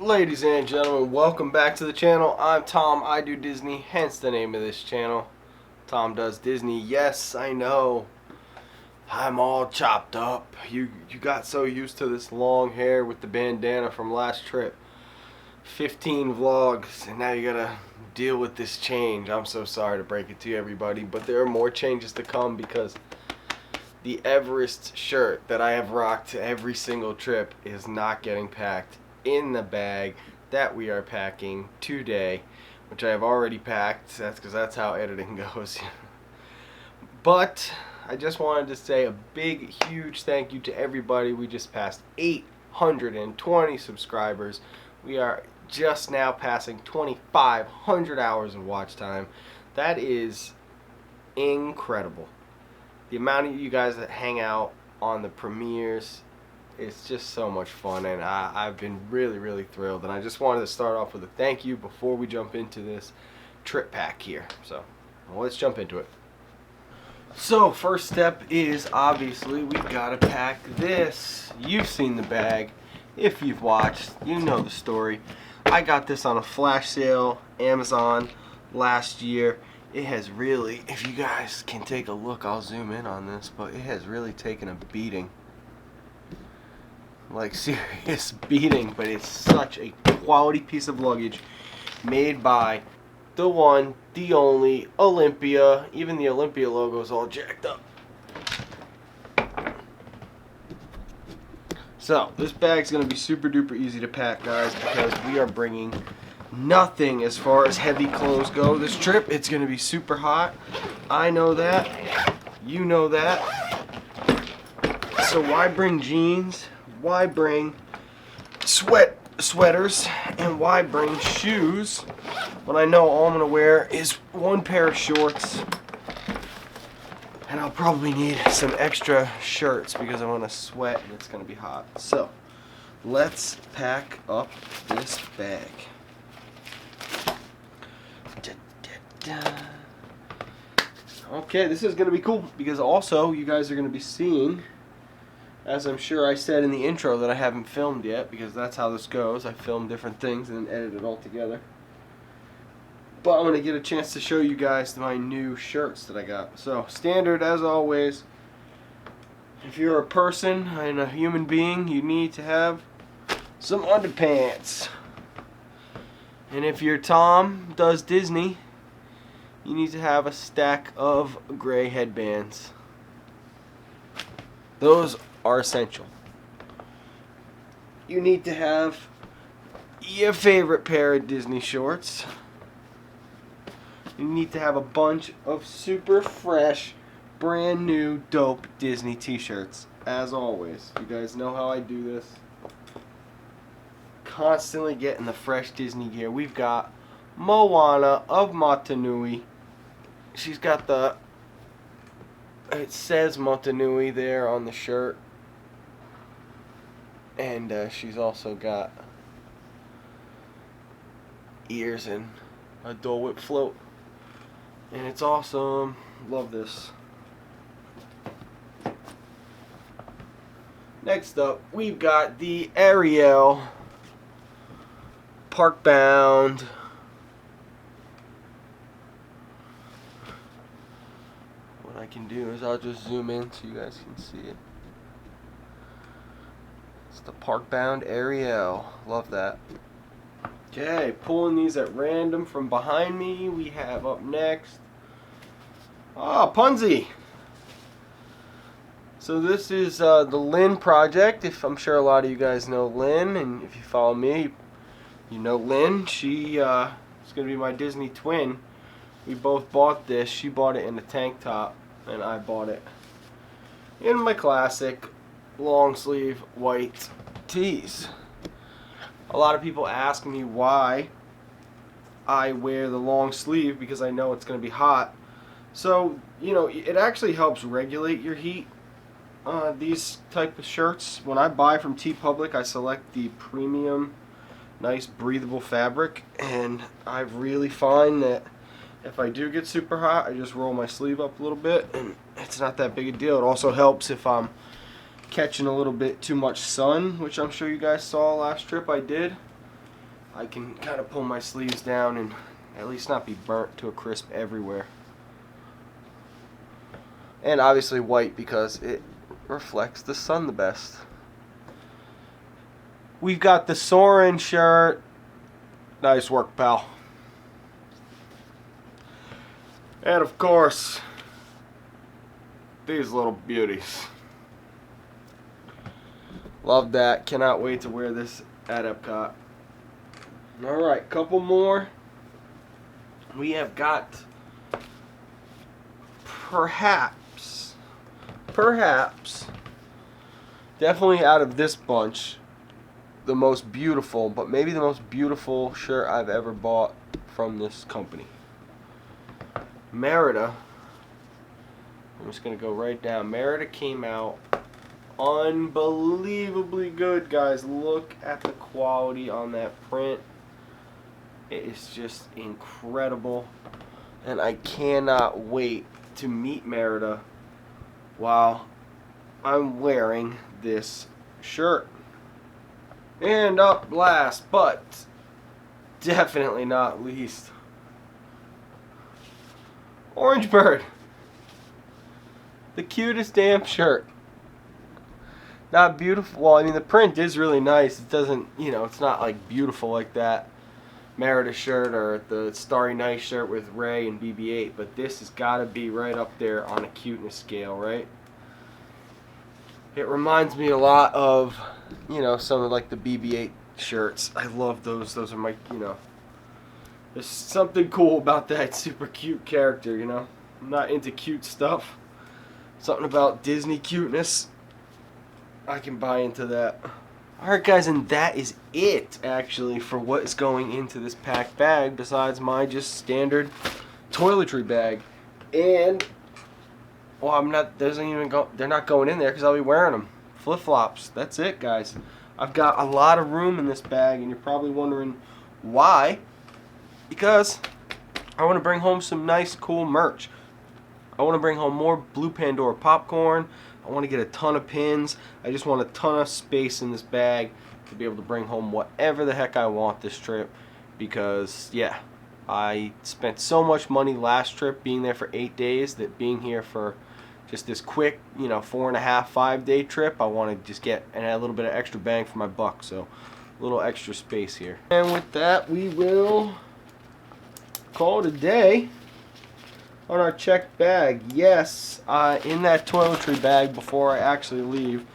Ladies and gentlemen, welcome back to the channel. I'm Tom, I do Disney, hence the name of this channel. Tom Does Disney. Yes, I know. I'm all chopped up. You got so used to this long hair with the bandana from last trip. 15 vlogs, and now you gotta deal with this change. I'm so sorry to break it to you, everybody, but there are more changes to come because the Everest shirt that I have rocked every single trip is not getting packed in the bag that we are packing today, which I have already packed. That's because that's how editing goes. But I just wanted to say a big, huge thank you to everybody. We just passed 820 subscribers. We are just now passing 2,500 hours of watch time. That is incredible. The amount of you guys that hang out on the premieres, it's just so much fun, and I've been really thrilled. And I just wanted to start off with a thank you before we jump into this trip pack here. So let's jump into it. So first step is obviously we've got to pack this. You've seen the bag. If you've watched, you know the story. I got this on a flash sale, Amazon, last year. It has really, if you guys can take a look, I'll zoom in on this, but it has really taken a beating. Like, serious beating, but it's such a quality piece of luggage made by the one, the only, Olympia. Even the Olympia logo is all jacked up. So, this bag's going to be super duper easy to pack, guys, because we are bringing nothing as far as heavy clothes go this trip. It's going to be super hot. I know that. You know that. So why bring jeans? Why bring sweaters? And why bring shoes when I know all I'm going to wear is one pair of shorts? And I'll probably need some extra shirts because I'm going to sweat and it's going to be hot. So let's pack up this bag. Okay, this is going to be cool because also you guys are going to be seeing, as I'm sure I said in the intro that I haven't filmed yet, because that's how this goes. I film different things and then edit it all together. But I'm going to get a chance to show you guys my new shirts that I got. So, standard as always, if you're a person and a human being, you need to have some underpants. And if you're Tom Does Disney, you need to have a stack of gray headbands. Those are essential. You need to have your favorite pair of Disney shorts. You need to have a bunch of super fresh, brand new, dope Disney t-shirts. As always, you guys know how I do this. Constantly getting the fresh Disney gear. We've got Moana of Motunui. She's got the, it says Motunui there on the shirt. And she's also got ears and a Dole Whip float. And it's awesome. Love this. Next up, we've got the Ariel Park Bound. What I can do is I'll just zoom in so you guys can see it. It's the Park Bound Ariel. Love that. Okay, pulling these at random from behind me, we have up next, Punzi. So this is the Lynn project. If I'm sure a lot of you guys know Lynn, and if you follow me, you know Lynn. She is going to be my Disney twin. We both bought this. She bought it in a tank top, and I bought it in my classic long sleeve white tees. A lot of people ask me why I wear the long sleeve, because I know it's going to be hot. So, you know, it actually helps regulate your heat. These type of shirts, when I buy from TeePublic, I select the premium, nice breathable fabric, and I really find that if I do get super hot, I just roll my sleeve up a little bit, and it's not that big a deal. It also helps if I'm catching a little bit too much sun, which I'm sure you guys saw last trip I did. I can kind of pull my sleeves down and at least not be burnt to a crisp everywhere. And obviously white because it reflects the sun the best. We've got the Soarin' shirt. Nice work, pal. And of course, these little beauties. Love that. Cannot wait to wear this at Epcot. Alright, couple more. We have got perhaps, definitely out of this bunch, the most beautiful, but maybe the most beautiful shirt I've ever bought from this company. Merida. I'm just going to go right down. Merida came out unbelievably good, guys. Look at the quality on that print. It is just incredible. And I cannot wait to meet Merida while I'm wearing this shirt. And up last, but definitely not least, Orange Bird. The cutest damn shirt. Not beautiful. Well, I mean, the print is really nice. It doesn't, you know, it's not like beautiful like that Merida shirt or the Starry Night shirt with Ray and BB-8, but this has got to be right up there on a cuteness scale, right? It reminds me a lot of, you know, some of like the BB-8 shirts. I love those. Those are my, you know, there's something cool about that super cute character, you know. I'm not into cute stuff. Something about Disney cuteness. I can buy into that. Alright guys, and that is it actually for what is going into this packed bag besides my just standard toiletry bag. And well, I'm not, they're not going in there because I'll be wearing them. Flip-flops. That's it, guys. I've got a lot of room in this bag, and you're probably wondering why. Because I want to bring home some nice, cool merch. I want to bring home more Blue Pandora popcorn. I want to get a ton of pins. I just want a ton of space in this bag to be able to bring home whatever the heck I want this trip. Because, yeah, I spent so much money last trip being there for 8 days that being here for just this quick, you know, 4.5, 5 day trip, I want to just get a little bit of extra bang for my buck. So, a little extra space here. And with that, we will call it a day on our checked bag. Yes, in that toiletry bag before I actually leave,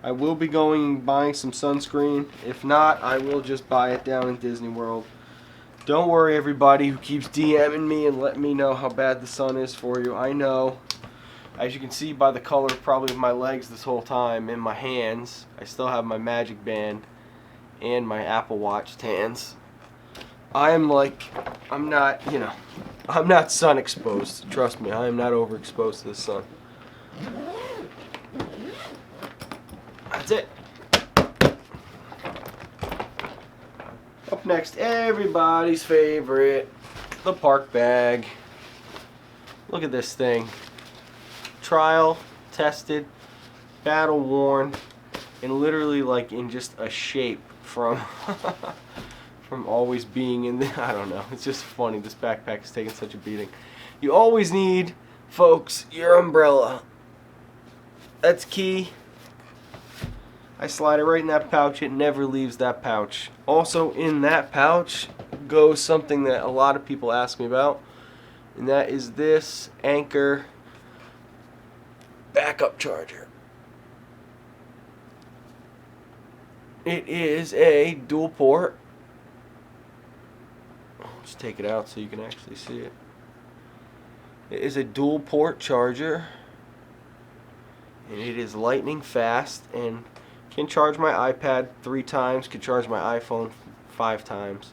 I will be going and buying some sunscreen. If not, I will just buy it down in Disney World. Don't worry, everybody who keeps DMing me and letting me know how bad the sun is for you. I know. As you can see by the color probably of my legs this whole time, in my hands, I still have my Magic Band and my Apple Watch hands. I'm not, you know, I'm not sun exposed. Trust me, I am not overexposed to the sun. That's it. Up next, everybody's favorite, the park bag. Look at this thing. Trial, tested, battle worn, and literally like in just a shape from from always being in the, I don't know, it's just funny. This backpack is taking such a beating. You always need, folks, your umbrella. That's key. I slide it right in that pouch. It never leaves that pouch. Also in that pouch goes something that a lot of people ask me about, and that is this Anchor backup charger. It is a dual port. Let's take it out so you can actually see it. It is a dual port charger, and it is lightning fast and can charge my iPad 3 times, can charge my iPhone 5 times,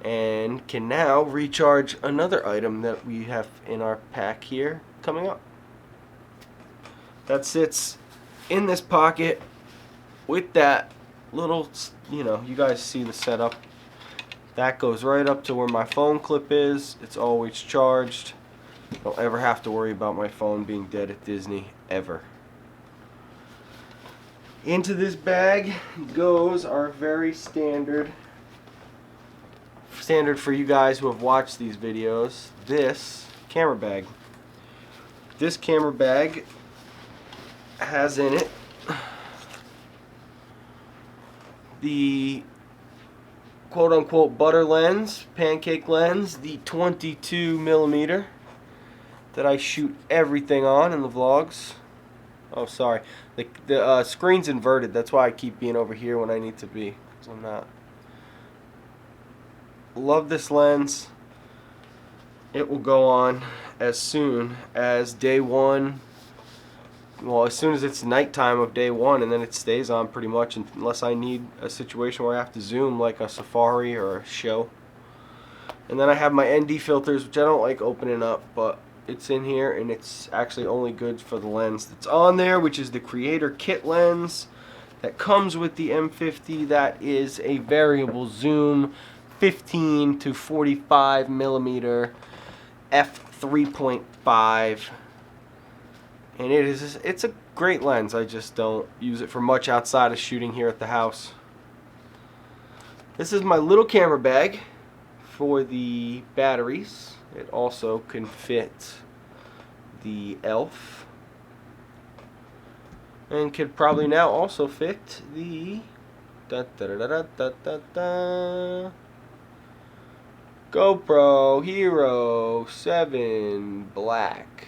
and can now recharge another item that we have in our pack here coming up. That sits in this pocket with that little, you know, you guys see the setup. That goes right up to where my phone clip is. It's always charged. Don't ever have to worry about my phone being dead at Disney, ever. Into this bag goes our very standard standard for you guys who have watched these videos, this camera bag. This camera bag has in it the quote-unquote butter lens, pancake lens, the 22mm that I shoot everything on in the vlogs. Oh, sorry. The screen's inverted. That's why I keep being over here when I need to be, because I'm not. Love this lens. It will go on as soon as day one. Well, as soon as it's nighttime of day one, and then it stays on pretty much unless I need a situation where I have to zoom, like a safari or a show. And then I have my ND filters, which I don't like opening up, but it's in here, and it's actually only good for the lens that's on there, which is the Creator Kit lens that comes with the M50. That is a variable zoom 15 to 45mm f3.5. And it's a great lens. I just don't use it for much outside of shooting here at the house. This is my little camera bag for the batteries. It also can fit the ELF. And could probably now also fit the Gopro Hero 7 Black.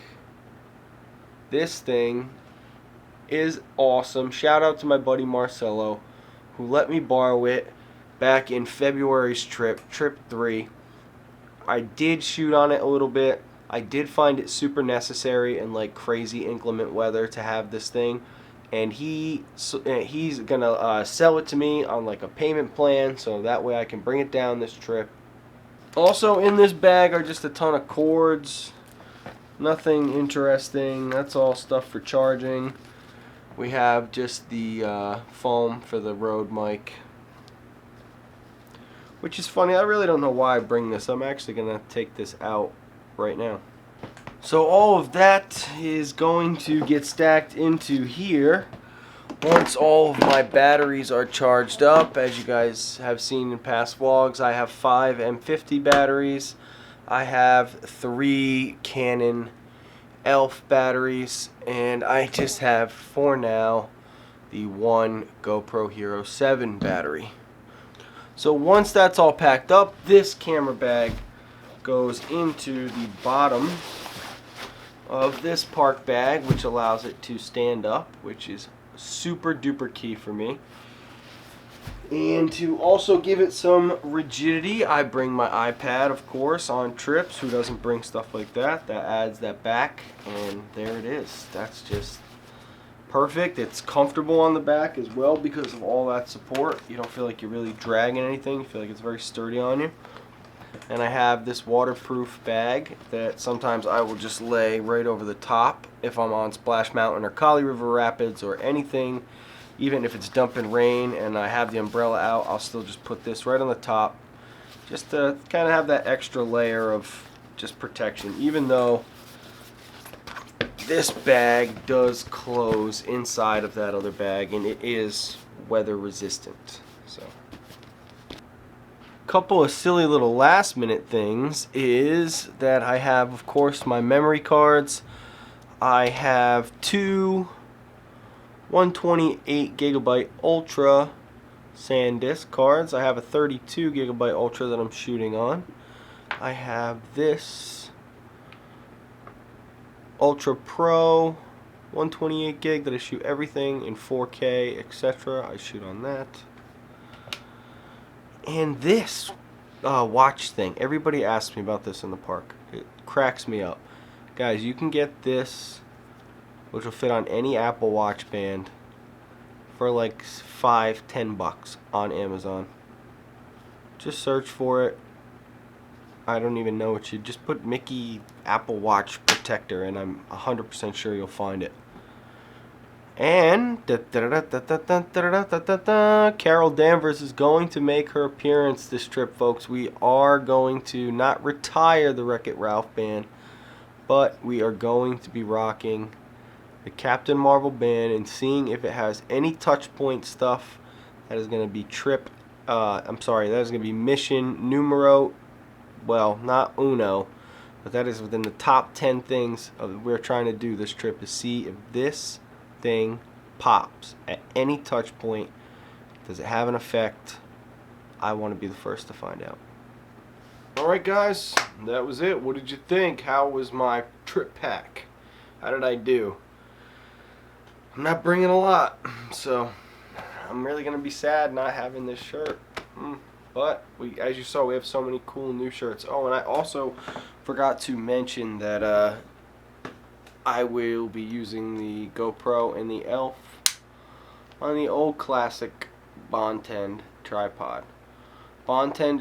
This thing is awesome. Shout out to my buddy Marcelo, who let me borrow it back in February's trip 3. I did shoot on it a little bit. I did find it super necessary in like crazy inclement weather to have this thing, and he's gonna sell it to me on like a payment plan, so that way I can bring it down this trip. Also in this bag are just a ton of cords. Nothing interesting. That's all stuff for charging. We have just the foam for the Rode mic, which is funny. I really don't know why I bring this. I'm actually going to take this out right now. So all of that is going to get stacked into here once all of my batteries are charged up. As you guys have seen in past vlogs, I have 5 M50 batteries. I have 3 Canon ELF batteries, and I just have, for now, the 1 GoPro Hero 7 battery. So once that's all packed up, this camera bag goes into the bottom of this park bag, which allows it to stand up, which is super duper key for me. And to also give it some rigidity, I bring my iPad, of course, on trips. Who doesn't bring stuff like that? That adds that back, and there it is. That's just perfect. It's comfortable on the back as well because of all that support. You don't feel like you're really dragging anything. You feel like it's very sturdy on you. And I have this waterproof bag that sometimes I will just lay right over the top if I'm on Splash Mountain or Kali River Rapids or anything. Even if it's dumping rain and I have the umbrella out, I'll still just put this right on the top just to kind of have that extra layer of just protection, even though this bag does close inside of that other bag and it is weather resistant. So, couple of silly little last minute things is that I have, of course, my memory cards. I have 2 128GB Ultra SanDisk cards. I have a 32GB Ultra that I'm shooting on. I have this Ultra Pro 128GB that I shoot everything in 4K, etc. I shoot on that. And this watch thing. Everybody asks me about this in the park. It cracks me up. Guys, you can get this, which will fit on any Apple Watch band, for like $5-10 on Amazon. Just search for it. I don't even know what you just put Mickey Apple Watch protector and I'm 100% sure you'll find it. And Carol Danvers is going to make her appearance this trip, folks. We are going to not retire the Wreck-It Ralph band, but we are going to be rocking the Captain Marvel band and seeing if it has any touch point stuff that is going to be trip I'm sorry, that is going to be mission numero, well, not uno, but that is within the top 10 things we're trying to do this trip, to see if this thing pops at any touch point. Does it have an effect? I want to be the first to find out. Alright guys, that was it. What did you think? How was my trip pack? How did I do? I'm not bringing a lot, so I'm really going to be sad not having this shirt. But as you saw, we have so many cool new shirts. Oh, and I also forgot to mention that I will be using the GoPro and the ELF on the old classic Bondtend tripod. Bondtend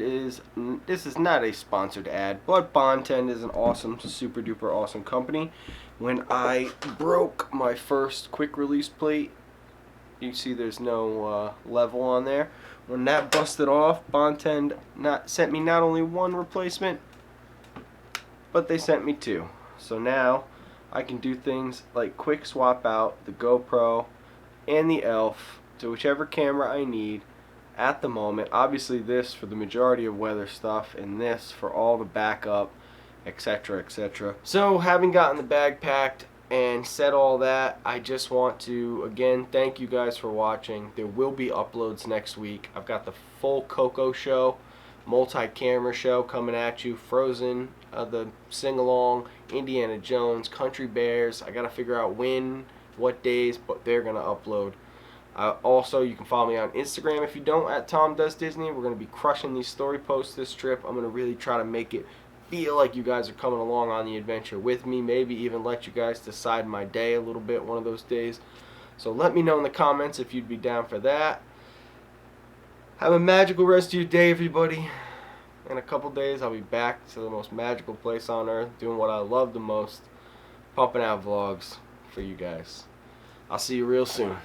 this is not a sponsored ad, but Bondtend is an awesome, super duper awesome company. When I broke my first quick release plate, you see there's no level on there. When that busted off, Bondtend sent me not only one replacement, but they sent me two. So now I can do things like quick swap out the GoPro and the ELF to whichever camera I need at the moment. Obviously this for the majority of weather stuff, and this for all the backup, etc, etc. So having gotten the bag packed and said all that, I just want to again thank you guys for watching. There will be uploads next week. I've got the full Coco show, multi-camera show coming at you, Frozen, the sing-along, Indiana Jones, Country Bears. I gotta figure out when, what days, but they're gonna upload. Also, you can follow me on Instagram if you don't, at Tom Does Disney. We're going to be crushing these story posts this trip. I'm going to really try to make it feel like you guys are coming along on the adventure with me. Maybe even let you guys decide my day a little bit one of those days. So let me know in the comments if you'd be down for that. Have a magical rest of your day, everybody. In a couple days, I'll be back to the most magical place on earth, doing what I love the most, pumping out vlogs for you guys. I'll see you real soon.